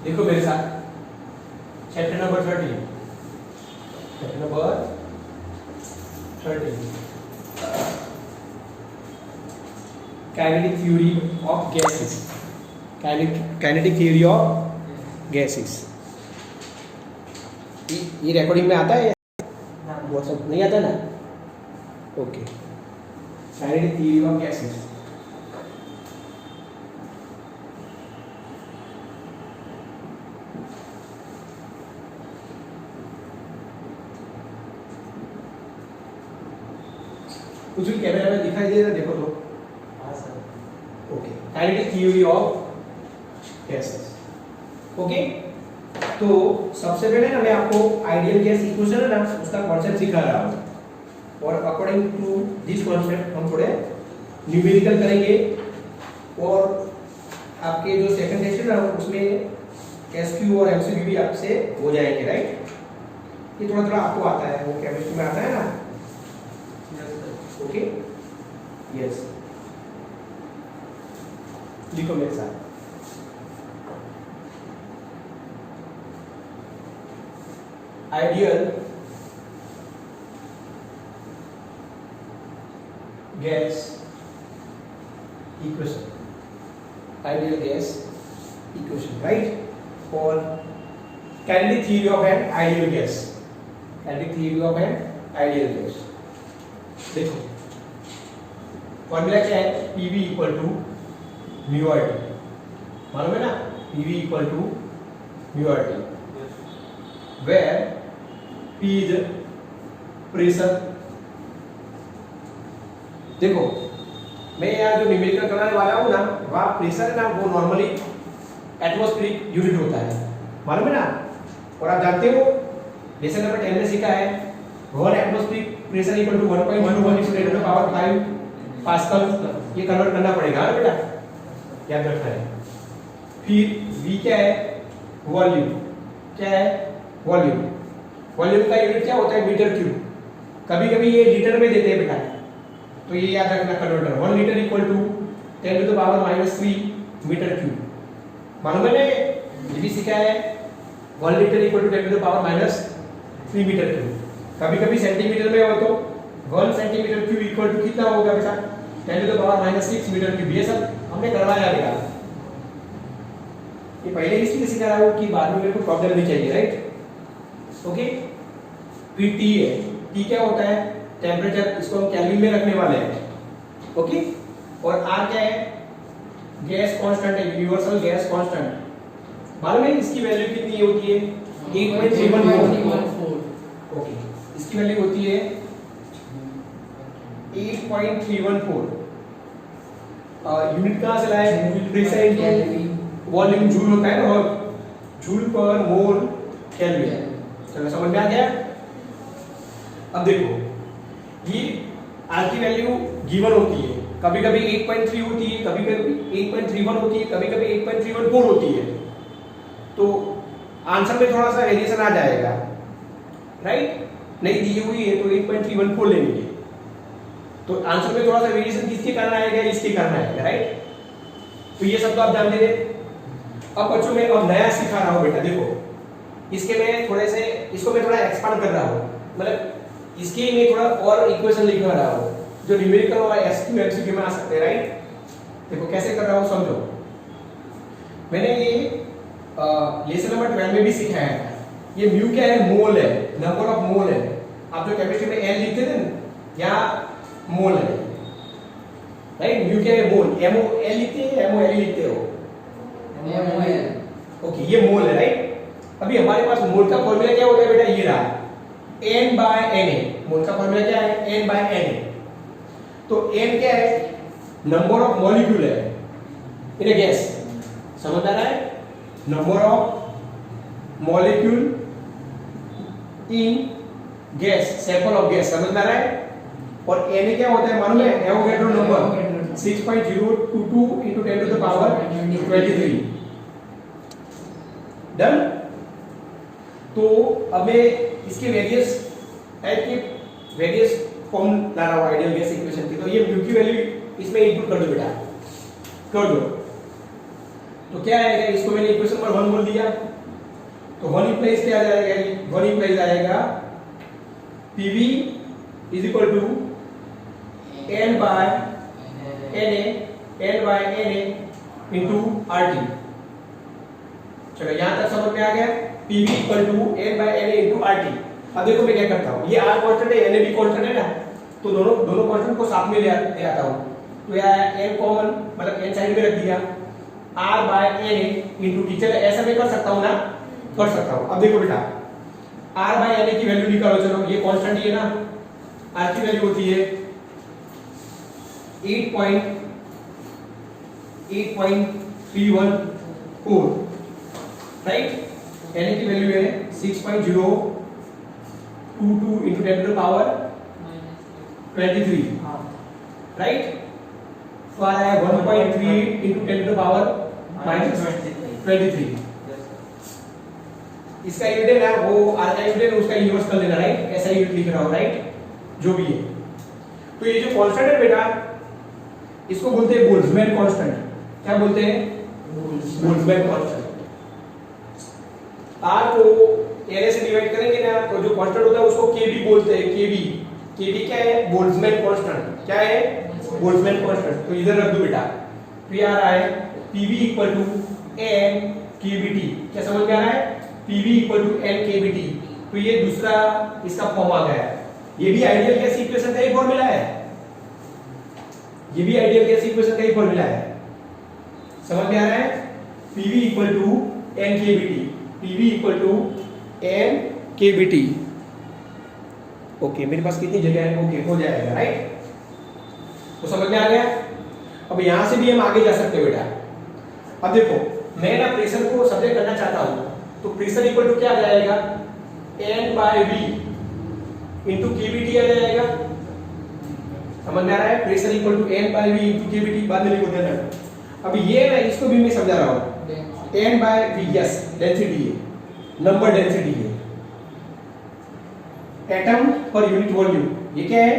देखो मेरे साथ chapter number 13, chapter number 13, kinetic theory of gases, kinetic theory of gases. ये रिकॉर्डिंग में आता है, वो सब नहीं आता ना? Okay, kinetic theory of gases. कुछ भी कैमरा में दिखाई दे रहा है, देखो तो। हाँ sir. Okay, kinetic theory of gases. Okay, तो सबसे पहले ना मैं आपको आइडियल गैस इक्वेशन है ना, उसका कॉन्सेप्ट सिखा रहा हूँ, और अकॉर्डिंग टू दिस कॉन्सेप्ट हम थोड़े न्यूमेरिकल करेंगे, और आपके जो सेकंड सेशन है उसमें एसक्यू और एमसीक्यू भी आपसे हो जाएंगे, राइट? ये थोड़ा थोड़ा आपको आता है, वो केमिस्ट्री में आता है ना। ओके, यस, लिखो मेरे साथ। Ideal gas equation, ideal gas equation, right? और kinetic theory of an ideal gas, kinetic theory of an ideal gas. देखो फॉर्मूला क्या है? PV equal to mu R T, मालूम है ना? PV equal to mu R T, where P is pressure. देखो मैं यहाँ जो न्यूमेरिकल कराने वाला हूँ ना, वहाँ प्रेशर है ना, वो नॉर्मली एटमॉस्फेरिक यूनिट होता है, मालूम है ना? और आप जानते हो लेसन नंबर 10 में सीखा है, 1 atmospheric pressure equal to 1.11 into 10 to the power 5 pascal. ये कन्वर्ट करना पड़ेगा बेटा, याद रखना है। फिर V क्या है? वॉल्यूम। क्या है? वॉल्यूम। वॉल्यूम का यूनिट क्या होता है? Metre cube. कभी कभी ये लीटर में देते हैं बेटा, तो ये याद रखना converter. 1 litre equal to 10 to the power -3 metre cube, मालूम है ना? ये भी सीखा है, 1 litre equal to 10 to the power -3 metre cube. कभी कभी सेंटीमीटर में हो तो 1 सेंटीमीटर क्यूब इक्वल टू कितना होगा बेटा? 10 to the power -6 metre cube. ये सब हमने करवाया बेटा, ये पहले इसलिए सिखा रहा हूँ कि बाद में मेरे को प्रॉब्लम नहीं चाहिए, राइट? ओके, फिर T है। T क्या होता है? टेम्परेचर, इसको हम केल्विन में रखने वाले हैं, ओके? और R क्या है? गैस कांस्टेंट है, यूनिवर्सल गैस कांस्टेंट। मालूम है इसकी वैल्यू कितनी होती है? 8.314। ओके, इसकी वैल्यू होती है 8.314। यूनिट कहाँ से लाए? प्रेशर इनटू वॉल्यूम, जूल होता है ना, और जूल पर मोल केल्विन। चलो समझ में आ गया? अब देखो ये R की वैल्यू गिवन होती है, कभी कभी 8.3 होती है, कभी कभी 8.31 होती है, कभी कभी 8.314 होती है, तो आंसर में थोड़ा सा वेरिएशन आ जाएगा, राइट? नहीं दी हुई है तो 8.314 लेंगे, तो आंसर में थोड़ा सा वेरिएशन किसके कारण आएगा? इसके कारण आएगा, राइट? तो ये सब तो आप जानते थे। अब बच्चों में अब नया सिखा रहा हूं बेटा, देखो इसके में थोड़े से, इसको मैं थोड़ा एक्सपांड कर रहा हूं, मतलब इसके में थोड़ा और इक्वेशन लिखवा रहा हूं जो न्यूमेरिकल और एसक्यू एमसीक्यू में आ सकते हैं, राइट? देखो कैसे कर रहा हूं, समझो। मैंने ये लेसन नंबर 12 में भी सिखाया था। ये म्यू क्या है? मोल है, नंबर ऑफ मोल है। आप जो केमिस्ट्री में एल लिखते थे ना, यहाँ मोल है, राइट? म्यू क्या है? मोल। एमओ एल लिखते हैं, एमओ एल लिखते हो? ओके, ये मोल है, राइट? अभी हमारे पास मोल का फॉर्मूला क्या होता है बेटा? ये रहा, N/Na। मोल का फॉर्मूला क्या है? N/Na। तो N क्या है? नंबर ऑफ मॉलिक्यूल है इन ए गैस, समझ आ रहा है? Number of molecule in gas, sample of gas, समझ आ रहा है? और Na क्या होता है मालूम है? Avogadro number 6.022 into 10 to the power 23। Done? तो अब मैं इसके वेरियस टाइप के वेरियस फॉर्म ला रहा हूं आइडियल गैस इक्वेशन की। तो ये म्यू की वैल्यू इसमें इनपुट कर दो बेटा, कर दो। तो क्या आएगा, इसको मैंने इक्वेशन नंबर 1 बोल दिया, तो 1 इम्प्लाइज क्या आ जाएगा, 1 इम्प्लाइज आएगा PV is equal to N by NA into RT। चलो यहां तक समझ में आ गया, PV equal to N by NA into RT। अब देखो मैं क्या करता हूँ, ये R कांस्टेंट है, NA भी कांस्टेंट है ना, तो दोनों कांस्टेंट को साथ में ले आता हूँ। तो यहाँ N कॉमन मतलब N साइड में रख दिया, R by NA into T। चलो ऐसा मैं कर सकता हूँ ना, कर सकता हूँ। अब देखो बेटा, R बाय NA की वैल्यू निकालो, चलो ये कांस्टेंट ही है ना, R की वैल्यू होती है 8.314, राइट। NA की वैल्यू है 6.022 into 10 to the power 23, right. तो आ रहा है 1.38 into 10 to the power -23। इसका यूनिट है ना, वो R का यूनिट है, उसका इन्वर्स कर लेना, राइट। ऐसा यूनिट लिख रहा हूं, राइट, जो भी है। तो ये जो कांस्टेंट है बेटा, इसको बोलते हैं बोल्ट्जमैन कांस्टेंट। क्या बोलते हैं, बोल्ट्जमैन कांस्टेंट। R को NA से डिवाइड करेंगे ना, तो जो कांस्टेंट होता है उसको KB बोलते हैं। KB क्या है, बोल्ट्जमैन कांस्टेंट। क्या है, बोल्ट्जमैन कांस्टेंट। तो इधर रख दो बेटा, तो ये आ रहा है PV equal to N KBT। क्या समझ में आ रहा है, PV equal to N KBT। तो ये दूसरा इसका फॉर्म आ गया है। ये भी आइडियल गैस इक्वेशन का ही फॉर्मूला है, ये भी आइडियल गैस इक्वेशन का ही फॉर्मूला है। समझ में आ रहा है, PV equal to N KBT, PV equal to N KBT। Okay, मेरे पास कितनी जगह है, ओके हो जाएगा, राइट। तो समझ में आ गया। अब यहां से भी हम आगे जा सकते हैं बेटा। अब देखो, मैं ना प्रेशर को सब्जेक्ट करना चाहता हूं, तो प्रेशर इक्वल टू क्या आ जाएगा, N by V into KBT आ जाएगा। समझ में आ रहा है, pressure equal to N by V into KBT। बाद में लिखो देना। अब ये ना, इसको भी मैं समझा रहा हूं, N by V, yes, density है, नंबर डेंसिटी है, एटम पर यूनिट वॉल्यूम। ये क्या है,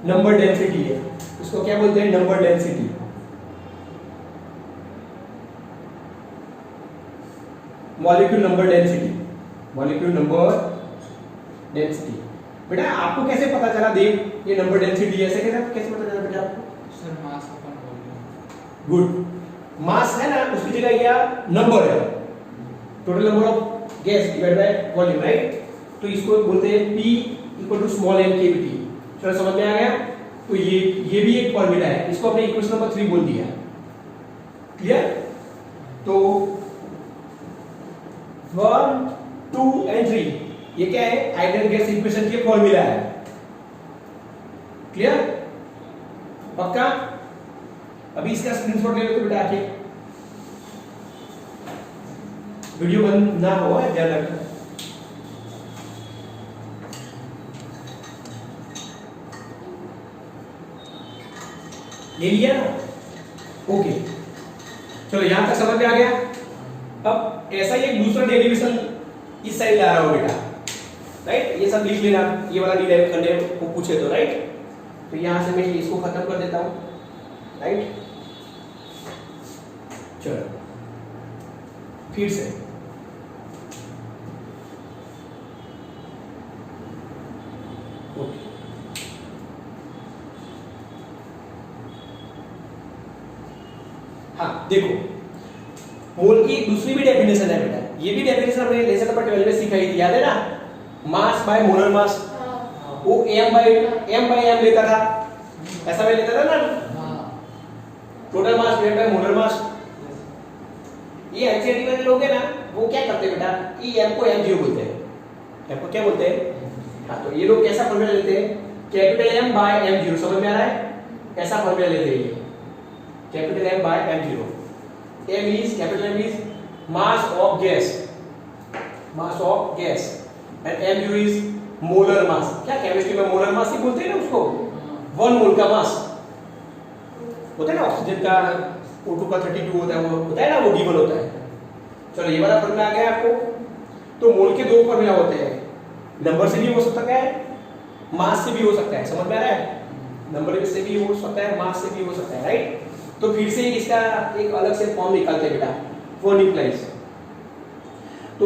नंबर डेंसिटी है। इसको क्या बोलते हैं, number density. Molecule number density, molecule number density. बेटा आपको कैसे पता चला, देख ये नंबर डेंसिटी है, ऐसे कैसे पता चला बेटा आपको, sir mass upon volume. Good, mass है ना, उसकी जगह क्या नंबर है, total number of gas divide by volume, right. तो इसको बोलते हैं P equal to small n KBT। चलो समझ में आ गया। तो ये भी एक फॉर्मूला है, इसको हमने इक्वेशन नंबर 3 बोल दिया, क्लियर। तो 1, 2 and 3 ये क्या है, आइडियल गैस इक्वेशन के फॉर्मूला है, क्लियर, पक्का। अभी इसका स्क्रीनशॉट ले लो तो बेटा आके, वीडियो बंद ना हो, ध्यान रखना। ले लिया ना, ओके। चलो यहां तक समझ में आ गया। अब ऐसा ही एक दूसरा डेरिवेशन इस साइड ला रहा हूं बेटा, राइट। ये सब लिख लेना, ये वाला डिराइव करने को पूछे तो, राइट। तो यहां से मैं इसको खत्म कर देता हूं, राइट। चलो फिर से ओके, हाँ देखो, मोल की दूसरी भी डेफिनेशन है बेटा। ये भी डेफिनेशन हमने लेसन नंबर 12 में सिखाई थी, याद है ना, मास बाय मोलर मास। वो m बाय m लेता था, ऐसा मैं लेता था ना, total mass divide by molar mass. ये एनसीईआरटी वाले लोग हैं ना, वो क्या करते हैं बेटा, ये m को m0 बोलते हैं, m को क्या बोलते हैं, हाँ। तो ये लोग कैसा फॉर्मूला लेते हैं, कैपिटल M बाय m0। समझ में आ रहा है, ऐसा फॉर्मूला लेते हैं ये, capital M by m0। M is mass of gas and m0 is molar mass। क्या केमिस्ट्री में मोलर मास ही बोलते हैं ना उसको, 1 मोल का मास होता है ना, ऑक्सीजन का O2 का 32 होता है, वो होता है ना, वो D1 होता है। चलो ये वाला फॉर्मूला आ गया आपको। तो मोल के दो फॉर्मूला होते हैं, नंबर से भी हो सकता है, मास से भी हो सकता है। समझ में आ रहा है, नंबर से भी हो सकता है, मास से भी हो सकता है, राइट। तो फिर से इसका एक अलग से फॉर्म निकालते हैं बेटा। 4 implies। तो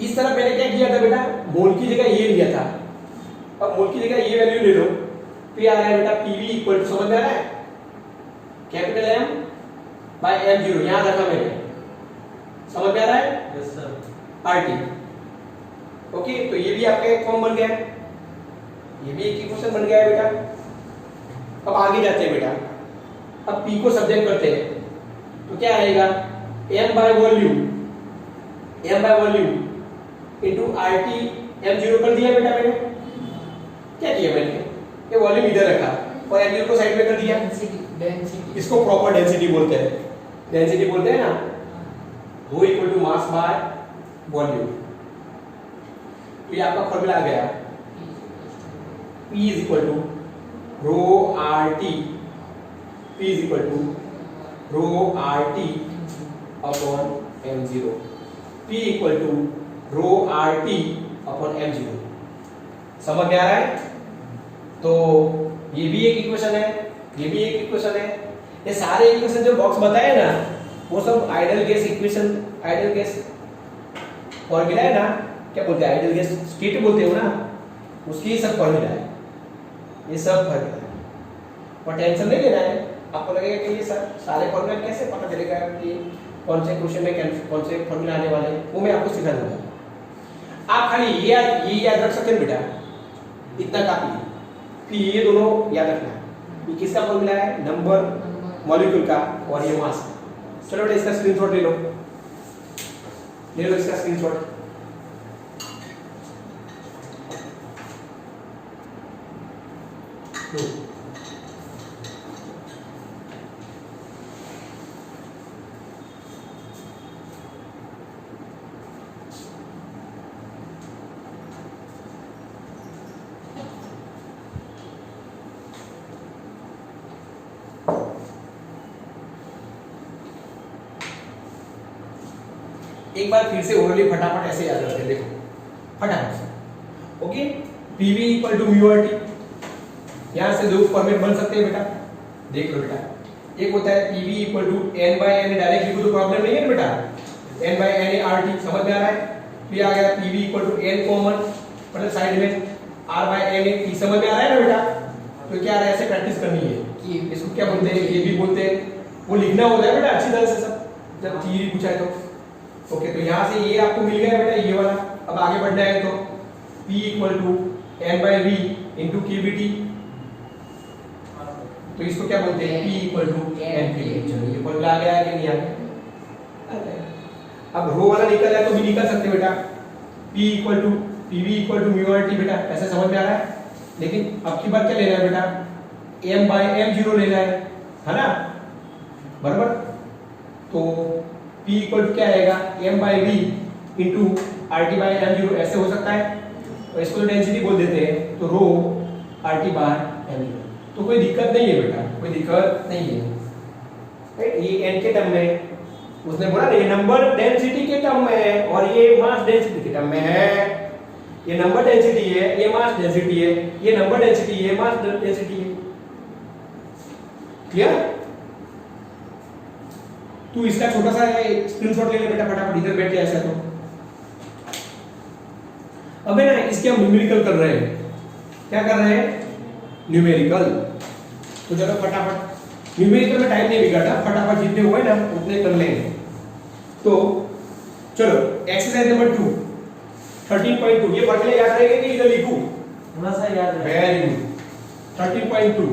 इस तरफ मैंने क्या किया था बेटा, मोल की जगह ये लिया था, अब मोल की जगह ये वैल्यू ले लो, तो आ रहा है बेटा पीवी इक्वल टू, समझ में आ रहा है, capital M by M zero, यहां रखा मैंने, समझ में आ रहा है, यस सर, आरटी। ओके, तो ये भी आपका एक फॉर्म बन गया, ये भी एक इक्वेशन बन गया है बेटा। अब आगे जाते हैं बेटा, अब पी को सब्जेक्ट करते हैं, तो क्या आएगा, m by volume, m by volume into RT m zero कर दिया बेटा मैंने, क्या किया मैंने, ये वॉल्यूम इधर रखा और m जीरो को साइड में कर दिया, डेंसिटी इसको प्रॉपर डेंसिटी बोलते हैं, डेंसिटी बोलते हैं ना, rho equal to mass by volume. तो ये आपका फॉर्मूला आ गया, P is equal to rho RT, P is equal to rho RT upon M0, P equal to rho RT upon M0। समझ में आ रहा है? तो ये भी एक इक्वेशन है, ये भी एक इक्वेशन है, ये सारे इक्वेशन जो बॉक्स बताए ना, वो सब ideal gas equation, ideal gas formula है ना, क्या बोलते हैं, आइडियल गैस स्टेट बोलते हो ना, उसकी ही सब फॉर्मूला है, ये सब फॉर्मूला है, और टेंशन नहीं लेना है। आपको लगेगा कि ये सारे फॉर्मूला कैसे पता चलेगा कि कौन से क्वेश्चन में कौन से फॉर्मूला आने वाले हैं, वो मैं आपको सिखा दूंगा। आप खाली ये याद रख सकते हैं बेटा, इतना काफी है, कि ये दोनों याद रखना है, ये किसका फॉर्मूला है, नंबर मॉलिक्यूल का और ये मास का। चलो बेटा इसका स्क्रीनशॉट ले लो, ले लो इसका स्क्रीनशॉट। एक बार फिर से ओरली फटाफट ऐसे याद रखते हैं, देखो फटाफट से। Okay, PV equal to mu R T, यहां से दो फॉर्मेट बन सकते हैं बेटा, देख लो बेटा। एक होता है PV equal to N by N, direct लिखो तो प्रॉब्लम नहीं है बेटा, N by N R T, समझ में आ रहा है। फिर आ गया PV equal to N common, मतलब साइड में आर बाय एन ए, समझ में आ रहा है ना बेटा। तो क्या आ रहा है, ऐसे प्रैक्टिस करनी है कि इसको क्या बोलते हैं, ये भी बोलते हैं, वो लिखना होता है बेटा अच्छी तरह से सब, जब थ्योरी पूछा है तो। ओके, तो यहाँ से ये आपको मिल गया बेटा, ये वाला। अब आगे बढ़ना है तो P equal to N by V into KBT, तो इसको क्या बोलते हैं, P equal to N P. चलो ये फॉर्मूला आ गया है कि नहीं आ गया। अब रो वाला निकल जाए तो भी निकल सकते बेटा, P equal to PV equal to mu R T, बेटा ऐसे समझ में आ रहा है। लेकिन अब की बार क्या लेना है बेटा, m बाई एम जीरो लेना है ना, बराबर। तो P इक्वल टू क्या आएगा, m by V into R T by M zero, ऐसे हो सकता है। और इसको डेंसिटी बोल देते हैं, तो rho R T by M zero. तो कोई दिक्कत नहीं है बेटा, कोई दिक्कत नहीं है, राइट। ये n के टर्म में, उसने बोला ना ये नंबर डेंसिटी के टर्म में है और ये मास डेंसिटी के टर्म में है। ये नंबर डेंसिटी है, ये मास डेंसिटी है, ये नंबर डेंसिटी है, मास डेंसिटी है। क्लियर? तू इसका छोटा सा स्क्रीनशॉट ले ले बेटा फटाफट, इधर बैठ के ऐसा। तो अबे ना इसके हम न्यूमेरिकल कर रहे हैं, क्या कर रहे हैं, न्यूमेरिकल। तो चलो फटाफट, न्यूमेरिकल में टाइम नहीं बिगाड़ना, फटाफट जितने हुए ना उतने कर लेंगे। तो चलो एक्सरसाइज नंबर 2 13.2, ये फॉर्मूला याद रहेगा कि इधर लिखूं, थोड़ा सा याद है। Very good. 13.2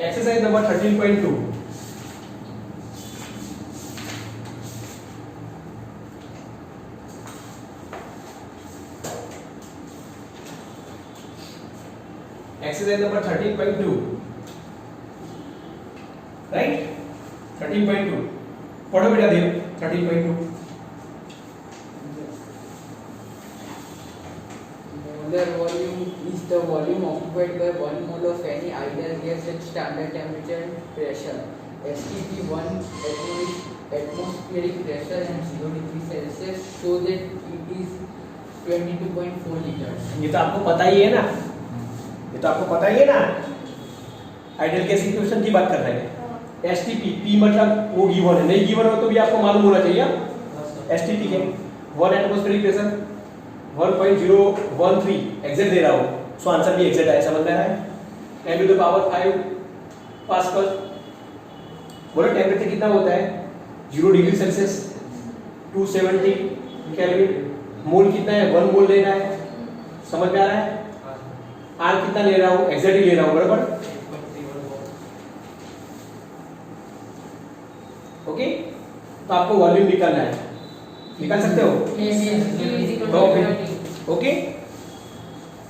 exercise number 13.2, exercise number 13.2, right. 13.2 पढ़ो बेटा देव, 13.2। Molar volume is the volume occupied by 1 mole of any ideal gas at standard temperature and pressure. STP 1 atmospheric pressure and 0 degree Celsius show that it is 22.4 liters. ये तो आपको पता ही है ना, ये तो आपको पता ही है ना, आइडियल गैस इक्वेशन की बात कर रहे हैं। एसटीपी, पी मतलब वो गिवन है, नहीं गिवन हो तो भी आपको मालूम होना चाहिए। एसटीपी है 1 एटमॉस्फेरिक प्रेशर 1.013 एग्जैक्ट दे रहा हूं, सो आंसर भी एग्जैक्ट आया, समझ में आ रहा है। 10 टू द पावर 5 पास्कल। बोलो टेम्परेचर कितना होता है 0 डिग्री सेल्सियस 270 केल्विन। मोल कितना है 1 मोल लेना है, समझ में आ रहा है। आर कितना ले रहा हूं, एग्जैक्टली ले रहा हूं, बराबर। ओके, तो आपको वॉल्यूम निकालना है, निकाल सकते हो। ओके,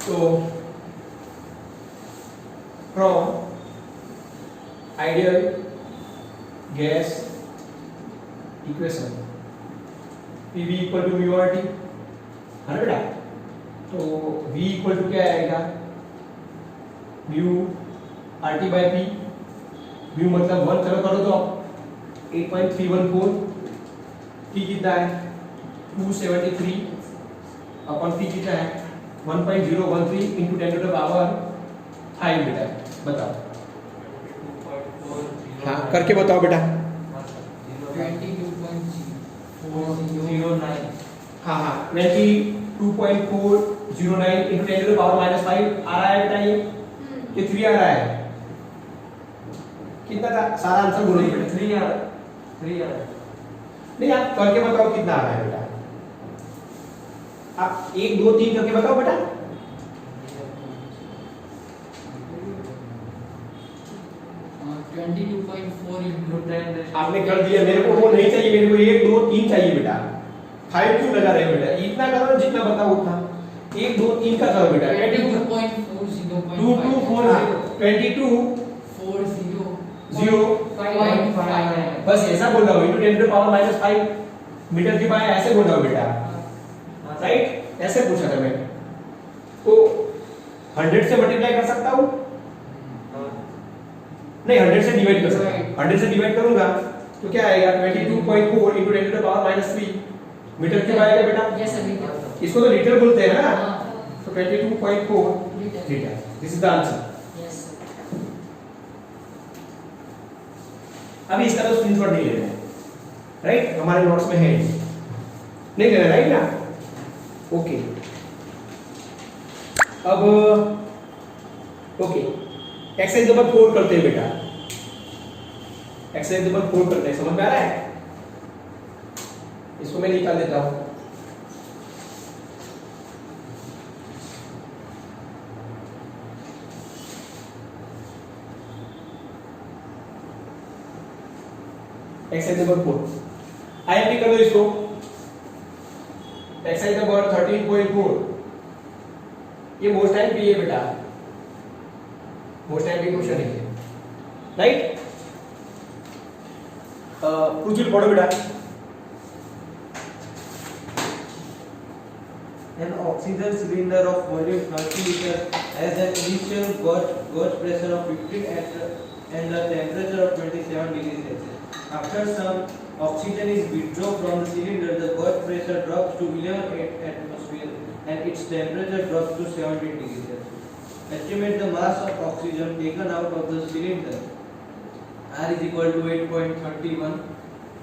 तो from ideal gas equation PV equal to mu RT है ना बेटा, तो V इक्वल टू क्या आएगा mu RT by P। Mu मतलब 1, चलो करो तो 8.314, P कितना है 273 अपन P कितना है 1.013 into 10 to the power 5 बेटा, बताओ। हाँ करके बताओ बेटा। 22.409। हाँ हाँ 92.409 into 10 to the power -5 आ रहा है बेटा, ये कि 3 आ रहा है, कितना का सारा आंसर बोलो बेटा। 3 आ रहा है। नहीं आप करके बताओ कितना आ रहा है बेटा, आप 1 2 3 करके बताओ बेटा। 22.4 into 10 आपने कर दिया, मेरे को वो नहीं चाहिए, मेरे को 1 2 3 चाहिए बेटा। 5 क्यों लगा रहे हो बेटा, इतना करो जितना बताओ उतना। 1 2 3 का करो बेटा। 22.40.5 बस ऐसा बोल रहा हूँ, into 10 to the power -5 metre की पाए, ऐसे बोल रहा हूँ बेटा, राइट। ऐसे पूछा था मैं, तो 100 से मल्टीप्लाई कर सकता हूँ, नहीं 100 से डिवाइड कर सकता हूँ। 100 से डिवाइड करूंगा तो क्या आएगा 22.4 into 10 to the power -3 metre cube आएगा बेटा। इसको तो लीटर बोलते हैं ना, तो 22.4 litre, this is the answer. अभी इसका तो स्क्रीनशॉट नहीं लेना है, राइट, हमारे नोट्स में है नहीं लेना, राइट ना। ओके, अब ओके एक्सरसाइज नंबर 4 करते हैं बेटा। एक्सरसाइज नंबर 4 करते हैं, समझ में आ रहा है। इसको मैं निकाल देता हूं। एक्सरसाइज नंबर 4 आईएमपी कर दो इसको। एक्सरसाइज नंबर 13.4 ये मोस्ट टाइम पी है बेटा, मोस्ट टाइम पी क्वेश्चन है, राइट। कुछ पढ़ो बेटा। An oxygen cylinder of volume 30 liter has an initial gauge pressure of 15 and a temperature of 27 degrees Celsius. After some oxygen is withdrawn from the cylinder, the gauge pressure drops to 11 atmosphere and its temperature drops to 17 degrees Celsius. Estimate the mass of oxygen taken out of the cylinder. R is equal to 8.31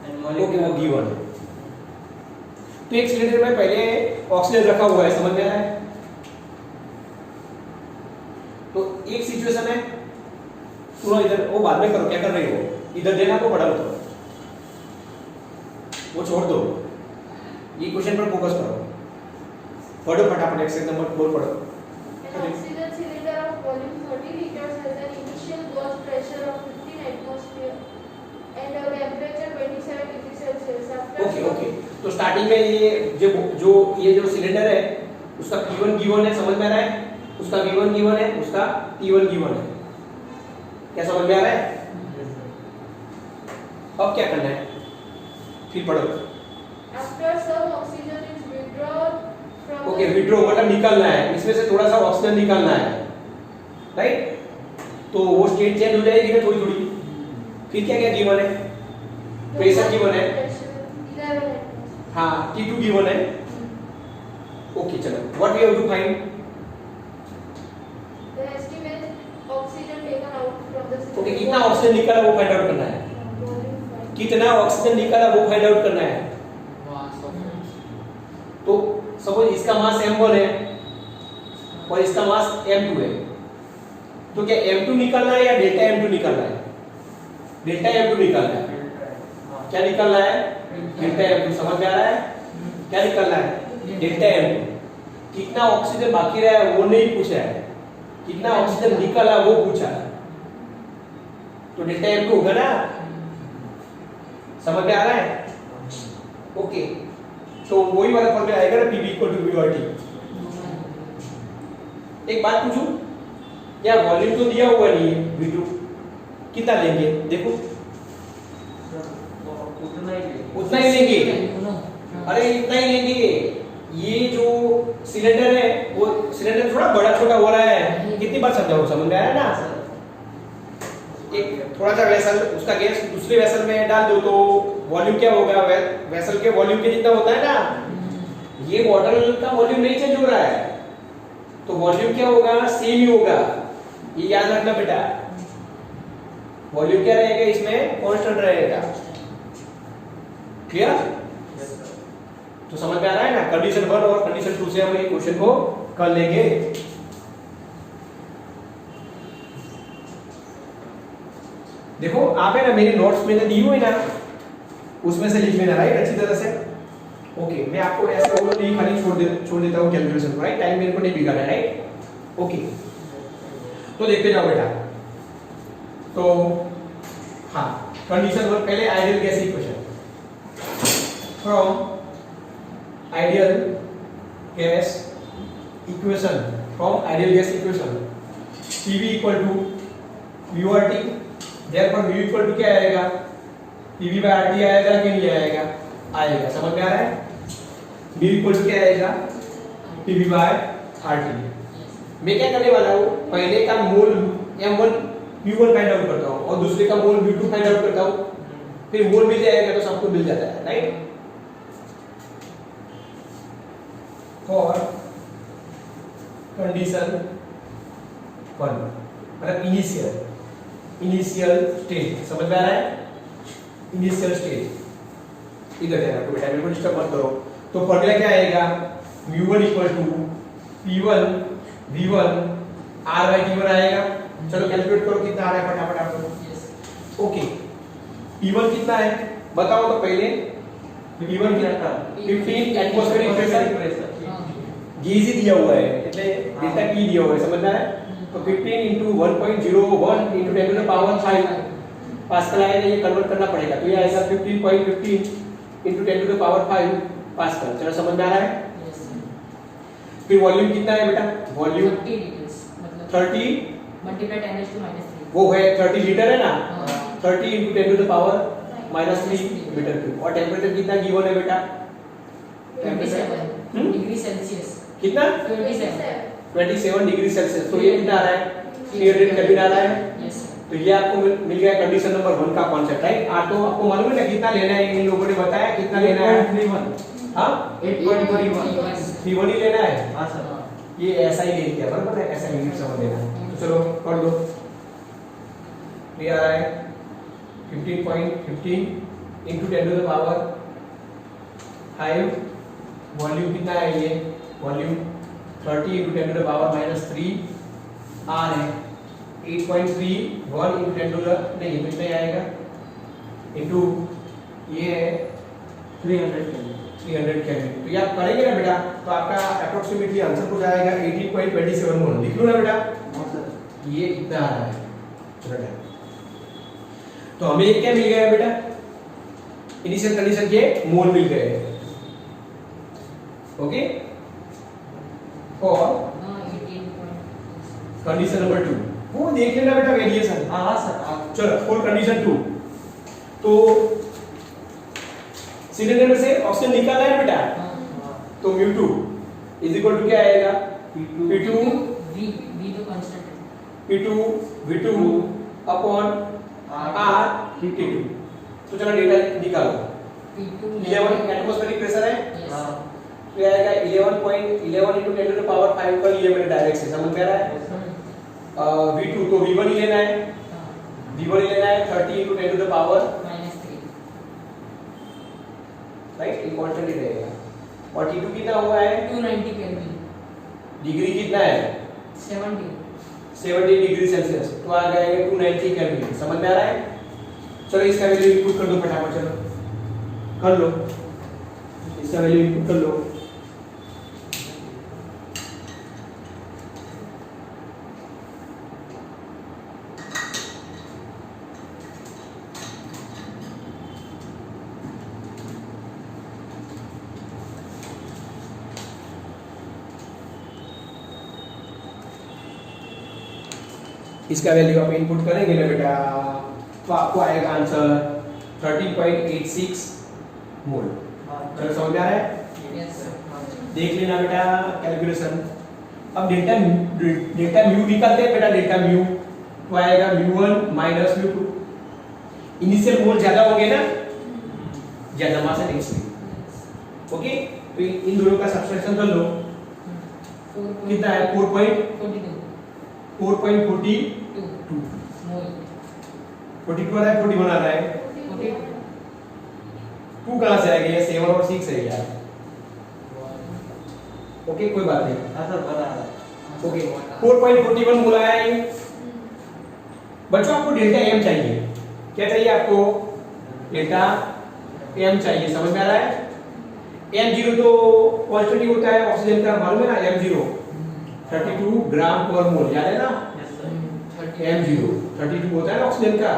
and molecular given है। तो एक cylinder में पहले oxygen रखा हुआ है, समझ में आ रहा है। तो एक सिचुएशन है, सुनो इधर, वो बाद में करो, क्या कर रही हो इधर देना को बड़ा मत, वो छोड़ दो, ये क्वेश्चन पर फोकस करो। पढ़ो फटाफट, एक्सरसाइज नंबर 4 पढ़ो। An oxygen cylinder of volume 30 liters has an initial gauge pressure of 15 atmosphere and a temperature 27 degrees Celsius. After okay, तो स्टार्टिंग में ये जो सिलेंडर है उसका P1 गिवन है, समझ में आ रहा है। उसका V1 गिवन है, उसका T1 गिवन है, क्या समझ में आ रहा है। अब क्या करना है, फिर पढ़ो। After some oxygen is withdrawn from okay, the withdraw मतलब निकालना है, इसमें से थोड़ा सा ऑक्सीजन निकालना है, राइट। तो वो स्टेट चेंज हो जाएगी ना थोड़ी थोड़ी। फिर क्या क्या गिवन है, प्रेशर गिवन है, 11 atmosphere. हाँ T2 गिवन है। ओके चलो, what we have to find, The estimate oxygen taken out from the cylinder. Okay कितना ऑक्सीजन निकला वो फाइंड आउट करना है। कितना ऑक्सीजन निकाला वो फाइंड आउट करना है। mass of तो सपोज इसका मास m1 है और इसका मास m2 है, तो क्या m2 निकालना है या डेल्टा m2 निकालना है? डेल्टा m2 निकालना है। क्या निकालना है? Delta m2। समझ में आ रहा है? क्या निकालना है? Delta m2। कितना ऑक्सीजन बाकी रहा है वो नहीं पूछा है, कितना ऑक्सीजन निकाला वो पूछा है। तो डेल्टा m2 होगा ना? समझ में आ रहा है? ओके, तो वही वाला फॉर्मूला आएगा ना, Pv इक्वल टू VRT। एक बात पूछूं, क्या वॉल्यूम तो दिया हुआ नहीं है V2, कितना लेंगे? देखो उतना ही लेंगे। अरे इतना ही लेंगे। ये जो सिलेंडर है वो सिलेंडर थोड़ा बड़ा छोटा हो रहा है, कितनी बार समझाओ, समझ में आया ना? एक थोड़ा सा वेसल, उसका गैस दूसरे वेसल में डाल दो तो वॉल्यूम क्या होगा? वेसल के वॉल्यूम के जितना होता है ना। ये बॉटल का वॉल्यूम नहीं चेंज हो रहा है, तो वॉल्यूम क्या होगा? सेम ही होगा। ये याद रखना बेटा, वॉल्यूम क्या रहेगा इसमें? कांस्टेंट रहेगा। क्लियर? तो समझ में आ रहा है ना? कंडीशन 1 और कंडीशन 2 से हम ये क्वेश्चन को कर लेंगे। देखो आप है ना, मेरी नोट्स में दी हुई ना, उसमें से लिख लेना, राइट, अच्छी तरह से। ओके, मैं आपको ऐसे बोलो नहीं, खाली छोड़ देता हूँ कैलकुलेशन को, राइट। टाइम मेरे को नहीं बिगाड़ना है, राइट। ओके, तो देखते जाओ बेटा। तो हाँ, कंडीशन 1 पहले ideal gas equation. From ideal gas equation, from ideal gas equation Pv equal to VRT। Therefore V equal to क्या आएगा? PV by RT आएगा कि नहीं आएगा? आएगा। समझ में आ रहा है? V इक्वल टू क्या आएगा? PV by RT। मैं क्या करने वाला हूँ, पहले का मोल M1 Q1 फाइंड आउट करता हूँ और दूसरे का मोल V2 फाइंड आउट करता हूँ, फिर मोल मिल जाएगा तो सबको मिल जाता है, राइट। फॉर कंडीशन 1 मतलब इनिशियल स्टेज, समझ में आ रहा है? इनिशियल स्टेज इधर है ना, बेटा मेरे को डिस्टर्ब मत करो। तो फॉर्मूला क्या आएगा? mu1 equal to P1 V1 R/T1 आएगा। चलो कैलकुलेट करो कितना आ रहा है फटाफट आपको। ओके, P1 कितना है बताओ तो पहले। P1 कितना था? 15 एटमॉस्फेरिक प्रेशर। गीजी दिया हुआ है, એટલે डेल्टा P दिया हुआ है, समझ में आया? तो 15 into 1.01 into 10 to the power 5 pascal आएगा, ये कन्वर्ट करना पड़ेगा, तो ये आएगा 15.15 into 10 to the power 5 pascal. चलो समझ में आ रहा है? फिर वॉल्यूम कितना है बेटा? वॉल्यूम 30 लीटर्स, मतलब 30 मल्टीप्लाई 10⁻³ वो है 30 लीटर है ना, 30 into 10 to the power -3 metre cube. और टेम्परेचर कितना गिवन है बेटा? 27 डिग्री सेल्सियस। कितना? 27 डिग्री सेल्सियस। तो ये कितना आ रहा है? 300 केल्विन आ रहा है। यस तो ये आपको मिल गया कंडीशन नंबर 1 का कॉन्सेप्ट, राइट। तो आपको मालूम है ना कितना लेना है? इन लोगों ने बताया कितना लेना है? 8.31 हाँ 8.31 3 ही लेना है। हाँ सर। ये ऐसा ही ले लिया, बराबर है, ऐसा यूनिट समझ लेना। तो चलो कर दो। ये आ रहा है 15.15 into 10 to the power 5। Volume कितना है? ये volume 30 into 10 to the power -3 R है। 8.31 into 10 to the नहीं ये कितना आएगा into ये है 300 केल्विन। 300 केल्विन। तो ये आप करेंगे ना बेटा, तो आपका अप्रोक्सीमेटली आंसर हो जाएगा 18.27 मोल। लिख लो ना बेटा, हाँ सर। ये इतना आ रहा है। चलो तो हमें ये क्या मिल गया बेटा? इनिशियल कंडीशन के मोल मिल गए। ओके, और कंडीशन नंबर 2 वो देख लेना बेटा, वेरिएशन। हाँ सर। चलो फुल कंडीशन 2। तो सिलेंडर में से ऑक्सीजन निकालना है बेटा, तो mu2 इज इक्वल टू क्या आएगा? P2 v तो कांस्टेंट है। P2 V2 upon R T2। तो चलो डेटा निकालो। P2 11 एटमॉस्फेरिक प्रेशर है, हाँ तो ये आएगा 11.11 into 10 to the power 5 कर लिए मैंने डायरेक्ट से, समझ में आ रहा है? V2 तो V1 ही लेना है, V1 ही लेना है 30 into 10 to the power -3 right, ये कांस्टेंट ही रहेगा। और T2 कितना हुआ है, 290 केल्विन, डिग्री कितना है, 70, 70 डिग्री सेल्सियस, तो आ जाएगा 290 केल्विन। समझ में आ रहा है? चलो इसका वैल्यू इनपुट कर दो फटाफट, चलो कर लो, इसका वैल्यू इनपुट कर लो। इसका वैल्यू आप इनपुट करेंगे ना बेटा, तो आपको आएगा आंसर 13.86 मोल। चलो समझ में आ रहा है? yes sir, देख लेना बेटा कैलकुलेशन। अब डेल्टा म्यू निकालते हैं बेटा, डेल्टा म्यू तो आएगा म्यू1 माइनस म्यू2। इनिशियल मोल ज्यादा होंगे ना, ज्यादा मास है इसलिए। ओके, तो इन दोनों का सब्सट्रैक्शन कर लो, कितना है 4.42 मोल, 42 आ रहा है, 41 आ रहा है, 2 कहां से आएगा, ये 7 और 6 है यार। ओके कोई बात नहीं, हाँ सर बना रहा है। ओके 4.41 बोला है ये। बच्चों आपको डेल्टा एम चाहिए, क्या चाहिए आपको, डेल्टा एम चाहिए। समझ में आ रहा है? m0 तो कांस्टेंट ही होता है ऑक्सीजन का, मालूम है ना, m0 32 ग्राम पर मोल, याद है ना, यस सर। m0 32 होता है ना ऑक्सीजन का,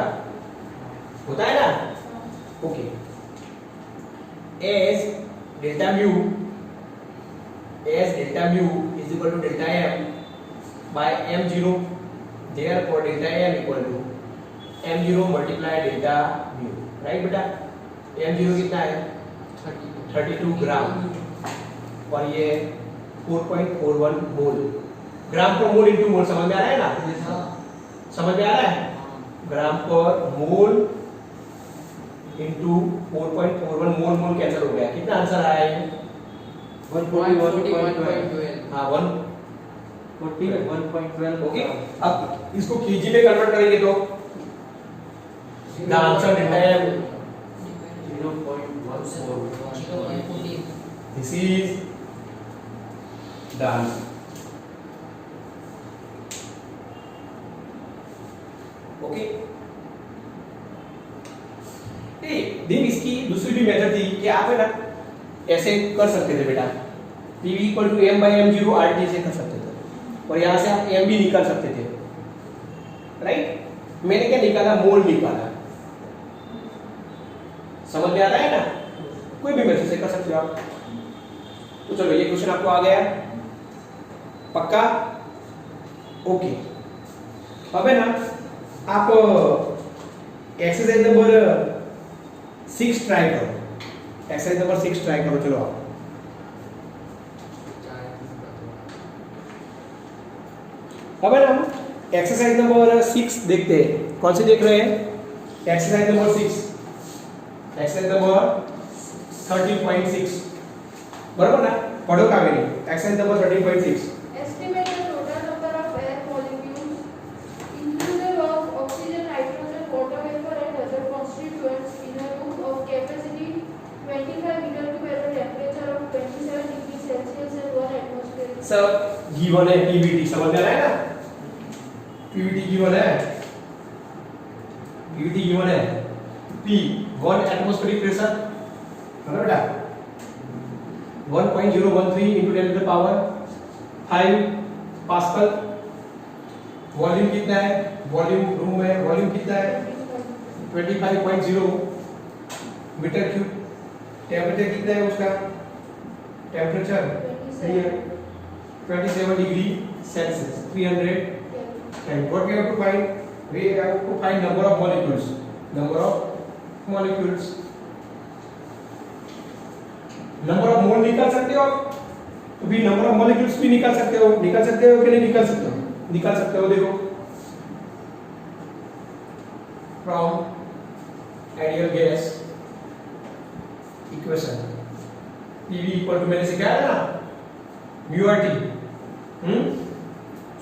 होता है ना। Okay, as delta mu is equal to delta m by m0, therefore delta m equal to m0 multiply delta mu, right बेटा। m0 कितना है 32 ग्राम और ये 4.41 मोल, ग्राम पर मोल इंटू मोल। समझ में आ रहा है ना, समझ में आ रहा है, ग्राम पर मोल इंटू 4.41 मोल, मोल कैंसिल हो गया, कितना आंसर आया है 141.12। हाँ 141.12। ओके। अब इसको केजी में कन्वर्ट करेंगे तो द आंसर डेल्टा है 0.14। 0.14, this is the answer. Okay, दिन इसकी दूसरी भी मेथड थी कि आप है ना ऐसे कर सकते थे बेटा, PV equal to m by m0 RT से कर सकते थे और यहाँ से आप m भी निकाल सकते थे, राइट। मैंने क्या निकाला, मोल निकाला। समझ में आ रहा है ना, कोई भी मेथड से कर सकते हो आप। तो चलो ये क्वेश्चन आपको आ गया, पक्का? ओके, अब है ना आप एक्सरसाइज नंबर 6 ट्राई करो, एक्सरसाइज नंबर 6 ट्राई करो। चलो आप अब है ना एक्सरसाइज नंबर 6 देखते हैं, कौन सी देख रहे हैं, एक्सरसाइज नंबर 6, एक्सरसाइज नंबर 13.6, बराबर ना, पढ़ो Kaveri, exercise number 13.6। Estimate the total number of air molecules inclusive of oxygen, nitrogen, water vapor and other constituents in a room of capacity 25 meter cube at a temperature of 27 degrees Celsius and 1 atmosphere. सब given है Pvt, समझ में आ रहा है ना, Pvt given है, Pvt given है, P 1 एटमॉस्फेरिक प्रेशर है ना बेटा, 1.013 into 10 to the power 5 pascal. Volume कितना है, वॉल्यूम रूम में वॉल्यूम कितना है 25.0 मीटर क्यूब। टेम्परेचर कितना है उसका, temperature 27 degree Celsius 300 Kelvin. What we have to find, we have to find number of molecules, number of molecules, number of mole निकाल सकते हो आप, तो भी नंबर ऑफ मॉलिक्यूल्स भी निकाल सकते हो, निकाल सकते हो कि नहीं निकाल सकते हो, निकाल सकते हो। देखो from ideal gas equation PV equal to, मैंने सिखाया था ना mu R T,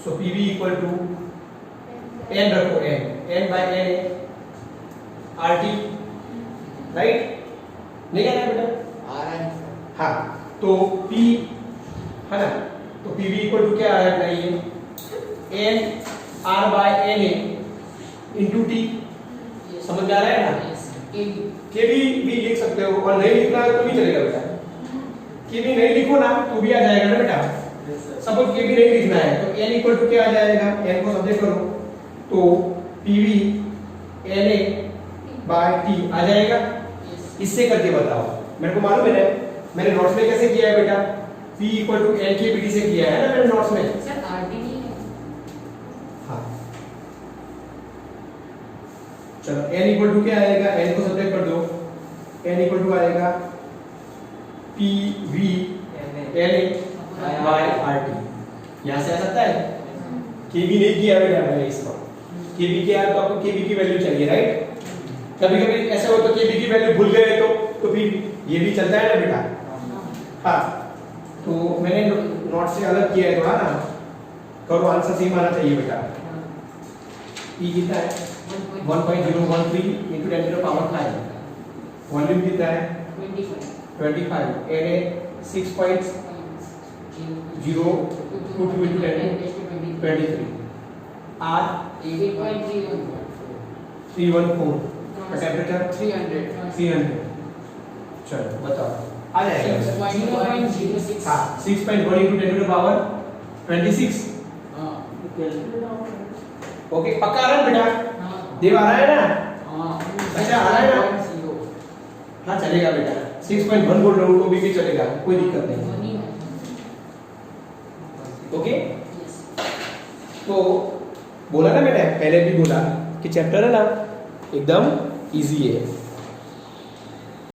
so PV equal to n रखो, n by n RT, right, नहीं कहना बेटा आ रहा है हाँ, तो P है ना, तो PV इक्वल टू क्या आ रहा है बताइए, N R by NA into T, समझ में आ रहा है ना। के भी लिख सकते हो और नहीं लिखना है तो भी चलेगा बेटा, के भी नहीं लिखो ना तो भी आ जाएगा ना बेटा। सपोज के भी नहीं लिखना है तो n इक्वल टू क्या आ जाएगा, n को सब्जेक्ट करो तो PV NA बाय T आ जाएगा। इससे करके बताओ, मेरे को मालूम है ना, मैंने नोट्स में कैसे किया है बेटा, P इक्वल टू N के BT से किया है ना मैंने नोट्स में। सर आरटी नहीं है। हाँ चलो, n इक्वल टू क्या आएगा, n को सब्जेक्ट कर दो, n इक्वल टू आएगा PV NA बाय RT, यहाँ से आ सकता है। केबी नहीं किया बेटा मैंने इसको, केबी किया तो आपको केबी की वैल्यू चाहिए राइट। कभी कभी ऐसा हो तो केबी की वैल्यू भूल गए तो फिर ये भी चलता है ना बेटा। हाँ तो मैंने नोट से अलग किया है थोड़ा ना, करो आंसर सेम आना चाहिए बेटा। E कितना है 1.013 into 10 to the power 5, volume कितना है 25, NA 6.022 into 10 to 23, R 314, temperature 300। चलो बताओ आ जाएगा। हाँ 6.1 into 10 to the power 26। Okay पक्का आ रहा है बेटा, देव आ रहा है ना, अच्छा आ रहा है ना। हाँ चलेगा बेटा, 6.1 बोल रहा हूँ तो भी चलेगा, कोई दिक्कत नहीं। ओके तो बोला ना मैंने पहले भी बोला कि चैप्टर है ना एकदम इजी है।